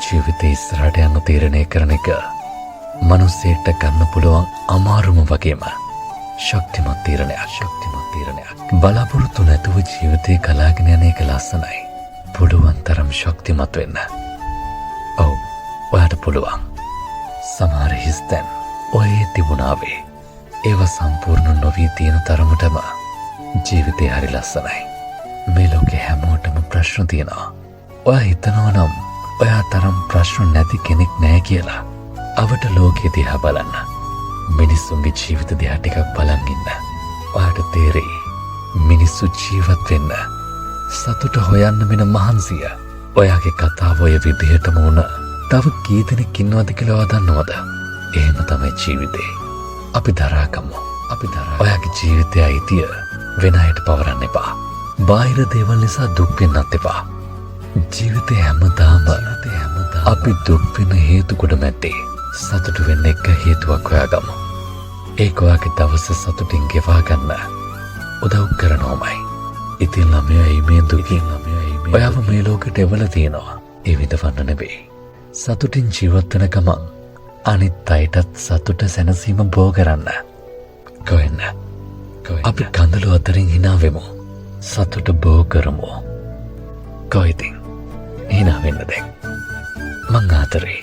ජීවිතේ ඉස්සරහට යන්න තීරණය කරන එක මනුස්සයෙක්ට ගන්න පුළුවන් අමාරුම වගේම ශක්තිමත් තීරණයක්. බලාපොරොත්තු නැතුව ජීවිතේ ගලාගෙන යන එක ලස්සනයි. පුළුවන් තරම් ශක්තිමත් වෙන්න. ඔව්, ඔයාට පුළුවන්. සමහර හිස්තැන් ඔයේ තිබුණාවේ. ඒවා සම්පූර්ණ නොවී තියෙන තරමටම ජීවිතේ හරි ලස්සනයි. මේ ලෝකේ හැමෝටම ප්‍රශ්න තියෙනවා. ඔයා හිතනවා නම් ඔයා තරම් ප්‍රශ්න නැති කෙනෙක් නෑ කියලා. අවට ලෝකෙ දිහා බලන්න. මිනිස්සුන්ගේ ජීවිත දිහා ටිකක් බලන් ඉන්න. ඔයාට තේරෙයි මිනිස්සු ජීවත් වෙන්න සතුට හොයන්න වෙන මහන්සිය. ඔයාගේ කතාව ඔය විදිහටම වුණ තව කී දෙනෙක් ඉන්නවද කියලා ඔයා දන්නවද? එහෙම තමයි ජීවිතේ. අපි දරාගමු. ඔයාගේ ජීවිතය අයිතිය වෙන අයට පවරන්න එපා. බාහිර දේවල් නිසා දුක් වෙන්නත් එපා. ජීවිතේ හැමදාම අපි දුක් වෙන හේතු කොට මැද්දේ සතුට වෙන්න එක හේතුවක් හොයාගමු. ඒක ඔයාගේ දවස සතුටින් ගෙවා ගන්න උදව් කරනවමයි. ඉතින් ළමයා මේ දුකින් ඔයාව මේ ලෝකෙට එවලා තියෙනවා. ඒ විඳවන්න නෙවෙයි. සතුටින් ජීවත් වෙන ගමන් අනිත් අයටත් සතුට සැනසීම බෝ කරන්න. කොහෙන්න? අපි කඳුළු අතරින් hina වෙමු. සතුට බෝ කරමු. කොයිතින්? hina වෙන්න දැන්. මං ආතරේ